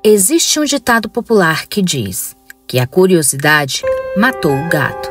Existe um ditado popular que diz que a curiosidade matou o gato.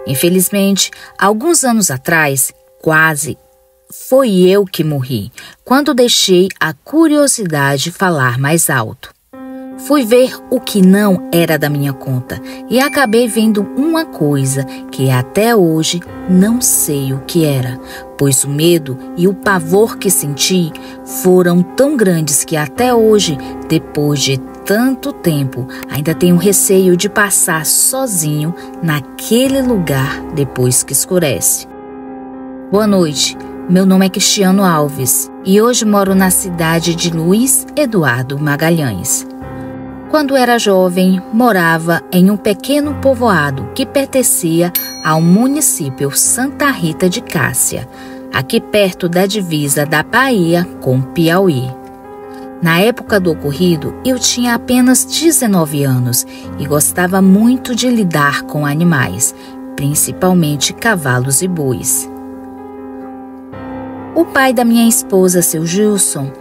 Infelizmente, alguns anos atrás, quase foi eu que morri, quando deixei a curiosidade falar mais alto. Fui ver o que não era da minha conta e acabei vendo uma coisa que até hoje não sei o que era, pois o medo e o pavor que senti foram tão grandes que até hoje, depois de tanto tempo, ainda tenho receio de passar sozinho naquele lugar depois que escurece. Boa noite, meu nome é Cristiano Alves e hoje moro na cidade de Luiz Eduardo Magalhães. Quando era jovem, morava em um pequeno povoado que pertencia ao município Santa Rita de Cássia, aqui perto da divisa da Bahia com Piauí. Na época do ocorrido, eu tinha apenas 19 anos e gostava muito de lidar com animais, principalmente cavalos e bois. O pai da minha esposa, seu Gilson,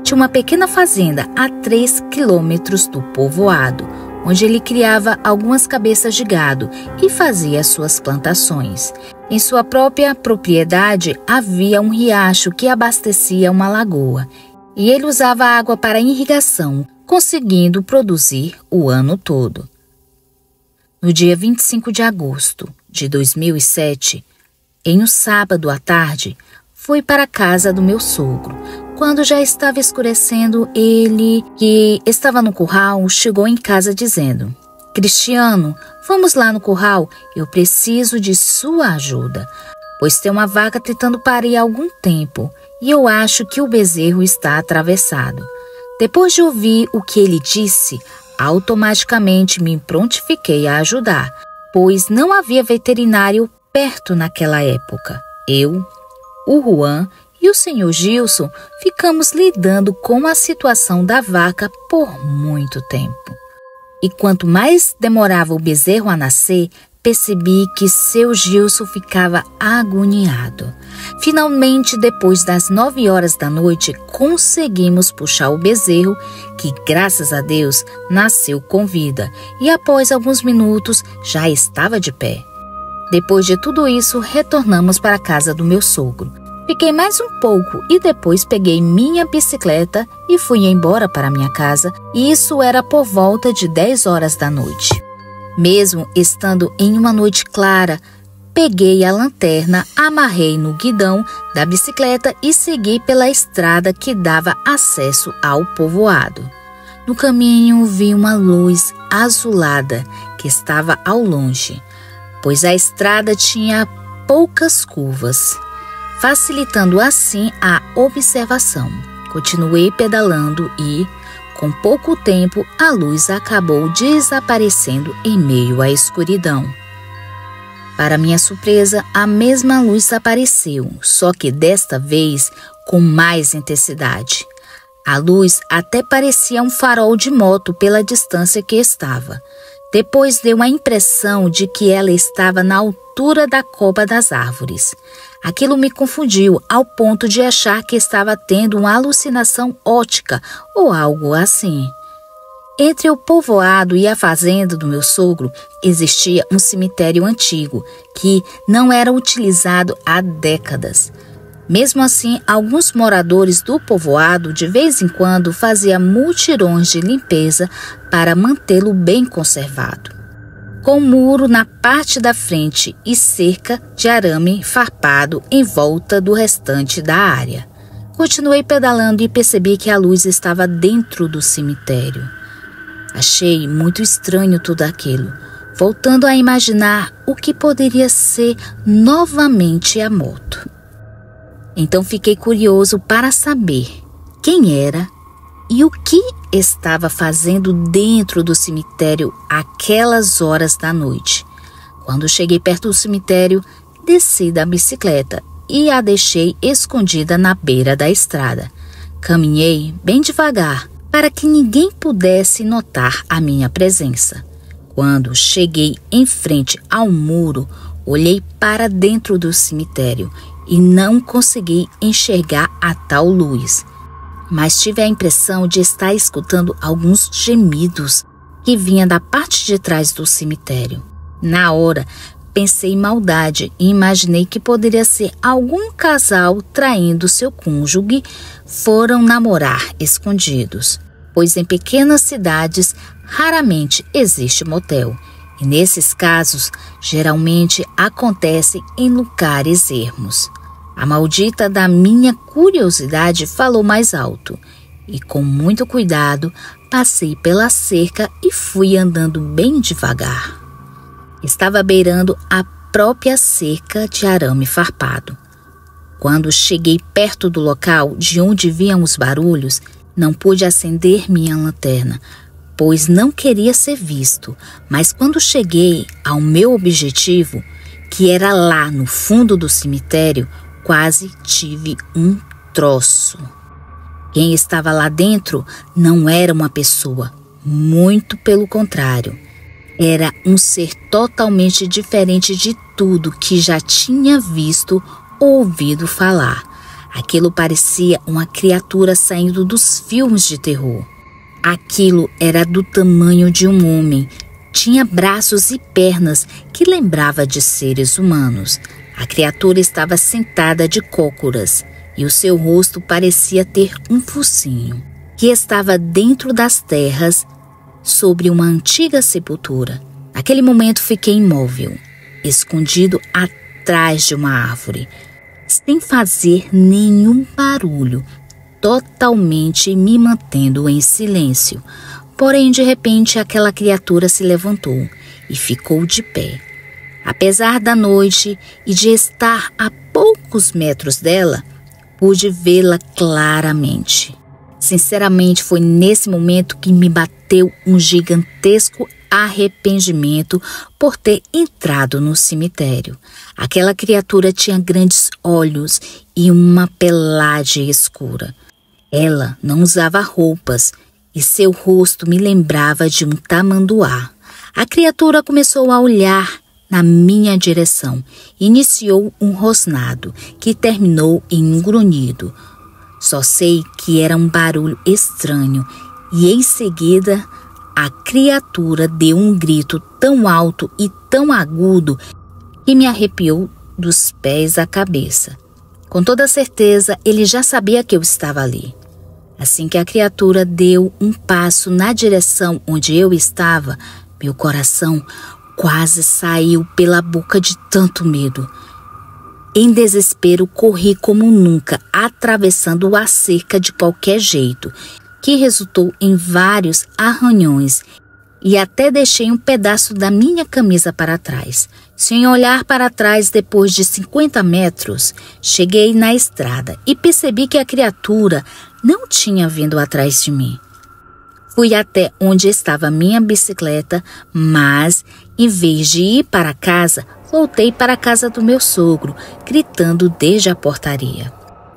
tinha uma pequena fazenda a 3 quilômetros do povoado, onde ele criava algumas cabeças de gado e fazia suas plantações. Em sua própria propriedade havia um riacho que abastecia uma lagoa, e ele usava a água para irrigação, conseguindo produzir o ano todo. No dia 25 de agosto de 2007, em um sábado à tarde, fui para a casa do meu sogro. Quando já estava escurecendo, ele, que estava no curral, chegou em casa dizendo: Cristiano, vamos lá no curral, eu preciso de sua ajuda, pois tem uma vaca tentando parir há algum tempo e eu acho que o bezerro está atravessado. Depois de ouvir o que ele disse, automaticamente me prontifiquei a ajudar, pois não havia veterinário perto naquela época. Eu, o Juan e o senhor Gilson ficamos lidando com a situação da vaca por muito tempo. E quanto mais demorava o bezerro a nascer, percebi que seu Gilson ficava agoniado. Finalmente, depois das 9 horas da noite, conseguimos puxar o bezerro, que graças a Deus nasceu com vida, e após alguns minutos já estava de pé. Depois de tudo isso, retornamos para a casa do meu sogro. Fiquei mais um pouco e depois peguei minha bicicleta e fui embora para minha casa, e isso era por volta de 10 horas da noite. Mesmo estando em uma noite clara, peguei a lanterna, amarrei no guidão da bicicleta e segui pela estrada que dava acesso ao povoado. No caminho vi uma luz azulada que estava ao longe, pois a estrada tinha poucas curvas, facilitando assim a observação. Continuei pedalando e, com pouco tempo, a luz acabou desaparecendo em meio à escuridão. Para minha surpresa, a mesma luz apareceu, só que desta vez com mais intensidade. A luz até parecia um farol de moto pela distância que estava. Depois deu a impressão de que ela estava na altura da copa das árvores. Aquilo me confundiu ao ponto de achar que estava tendo uma alucinação óptica ou algo assim. Entre o povoado e a fazenda do meu sogro existia um cemitério antigo que não era utilizado há décadas. Mesmo assim, alguns moradores do povoado de vez em quando faziam mutirões de limpeza para mantê-lo bem conservado. Com muro na parte da frente e cerca de arame farpado em volta do restante da área. Continuei pedalando e percebi que a luz estava dentro do cemitério. Achei muito estranho tudo aquilo, voltando a imaginar o que poderia ser novamente a moto. Então fiquei curioso para saber quem era e o que estava fazendo dentro do cemitério aquelas horas da noite. Quando cheguei perto do cemitério, desci da bicicleta e a deixei escondida na beira da estrada. Caminhei bem devagar para que ninguém pudesse notar a minha presença. Quando cheguei em frente ao muro, olhei para dentro do cemitério e não consegui enxergar a tal luz. mas tive a impressão de estar escutando alguns gemidos que vinham da parte de trás do cemitério. Na hora, pensei em maldade e imaginei que poderia ser algum casal traindo seu cônjuge, foram namorar escondidos, pois em pequenas cidades raramente existe motel, e nesses casos geralmente acontece em lugares ermos. A maldita da minha curiosidade falou mais alto, e com muito cuidado passei pela cerca e fui andando bem devagar. Estava beirando a própria cerca de arame farpado. Quando cheguei perto do local de onde vinham os barulhos, não pude acender minha lanterna, pois não queria ser visto, mas quando cheguei ao meu objetivo, que era lá no fundo do cemitério, quase tive um troço. Quem estava lá dentro não era uma pessoa, muito pelo contrário. Era um ser totalmente diferente de tudo que já tinha visto ou ouvido falar. Aquilo parecia uma criatura saindo dos filmes de terror. Aquilo era do tamanho de um homem. Tinha braços e pernas que lembrava de seres humanos. A criatura estava sentada de cócoras e o seu rosto parecia ter um focinho, que estava dentro das terras sobre uma antiga sepultura. Naquele momento fiquei imóvel, escondido atrás de uma árvore, sem fazer nenhum barulho, totalmente me mantendo em silêncio. Porém, de repente, aquela criatura se levantou e ficou de pé. Apesar da noite e de estar a poucos metros dela, pude vê-la claramente. Sinceramente, foi nesse momento que me bateu um gigantesco arrependimento por ter entrado no cemitério. Aquela criatura tinha grandes olhos e uma pelagem escura. Ela não usava roupas e seu rosto me lembrava de um tamanduá. A criatura começou a olhar na minha direção. Iniciou um rosnado que terminou em um grunhido. Só sei que era um barulho estranho e em seguida a criatura deu um grito tão alto e tão agudo que me arrepiou dos pés à cabeça. Com toda certeza, ele já sabia que eu estava ali. Assim que a criatura deu um passo na direção onde eu estava, meu coração quase saiu pela boca de tanto medo. Em desespero, corri como nunca, atravessando a cerca de qualquer jeito, que resultou em vários arranhões e até deixei um pedaço da minha camisa para trás. Sem olhar para trás, depois de 50 metros, cheguei na estrada e percebi que a criatura não tinha vindo atrás de mim. Fui até onde estava minha bicicleta, mas, em vez de ir para casa, voltei para a casa do meu sogro, gritando desde a portaria.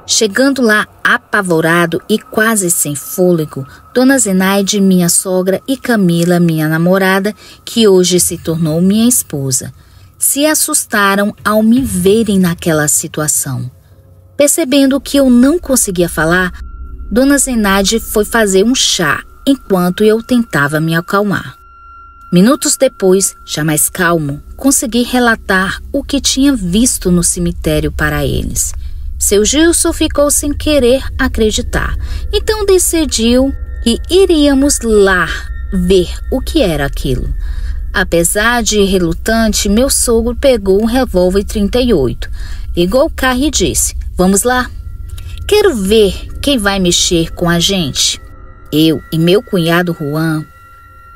Chegando lá apavorado e quase sem fôlego, Dona Zenaide, minha sogra, e Camila, minha namorada, que hoje se tornou minha esposa, se assustaram ao me verem naquela situação. Percebendo que eu não conseguia falar, Dona Zenaide foi fazer um chá enquanto eu tentava me acalmar. Minutos depois, já mais calmo, consegui relatar o que tinha visto no cemitério para eles. Seu Gilson ficou sem querer acreditar, então decidiu que iríamos lá ver o que era aquilo. Apesar de relutante, meu sogro pegou um revólver 38, ligou o carro e disse: "Vamos lá? Quero ver quem vai mexer com a gente." Eu e meu cunhado Juan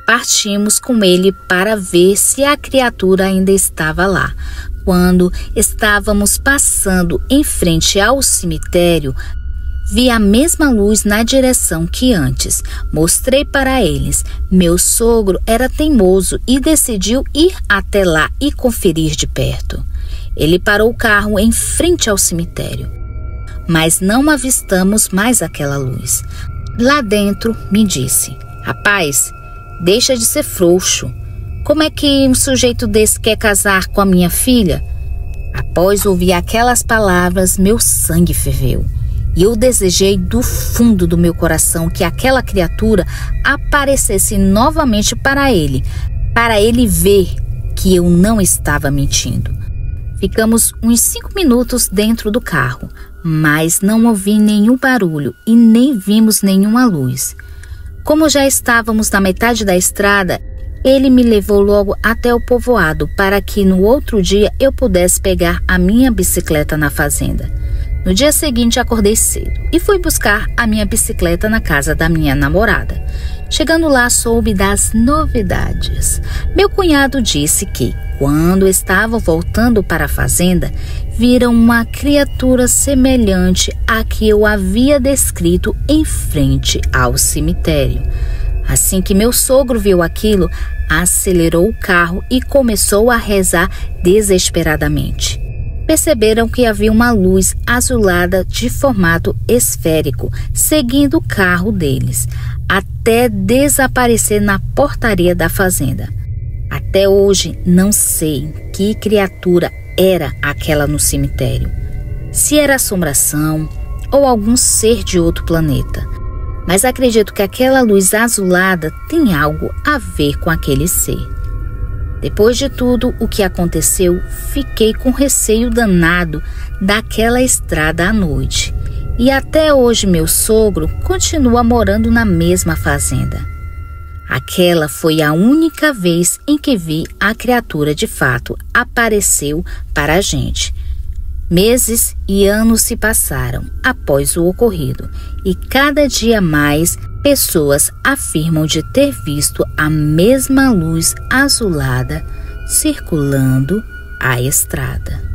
partimos com ele para ver se a criatura ainda estava lá. Quando estávamos passando em frente ao cemitério, vi a mesma luz na direção que antes. Mostrei para eles. Meu sogro era teimoso e decidiu ir até lá e conferir de perto. Ele parou o carro em frente ao cemitério, mas não avistamos mais aquela luz. Lá dentro me disse: "Rapaz, deixa de ser frouxo. Como é que um sujeito desse quer casar com a minha filha?" Após ouvir aquelas palavras, meu sangue ferveu. E eu desejei do fundo do meu coração que aquela criatura aparecesse novamente para ele ver que eu não estava mentindo. Ficamos uns 5 minutos dentro do carro, mas não ouvi nenhum barulho e nem vimos nenhuma luz. Como já estávamos na metade da estrada, ele me levou logo até o povoado para que no outro dia eu pudesse pegar a minha bicicleta na fazenda. No dia seguinte acordei cedo e fui buscar a minha bicicleta na casa da minha namorada. Chegando lá soube das novidades. Meu cunhado disse que, quando estavam voltando para a fazenda, viram uma criatura semelhante à que eu havia descrito em frente ao cemitério. Assim que meu sogro viu aquilo, acelerou o carro e começou a rezar desesperadamente. Perceberam que havia uma luz azulada de formato esférico seguindo o carro deles, até desaparecer na portaria da fazenda. Até hoje não sei que criatura era aquela no cemitério. Se era assombração ou algum ser de outro planeta. Mas acredito que aquela luz azulada tem algo a ver com aquele ser. Depois de tudo o que aconteceu, fiquei com receio danado daquela estrada à noite. E até hoje meu sogro continua morando na mesma fazenda. Aquela foi a única vez em que vi a criatura de fato apareceu para a gente. Meses e anos se passaram após o ocorrido e cada dia mais pessoas afirmam de ter visto a mesma luz azulada circulando a estrada.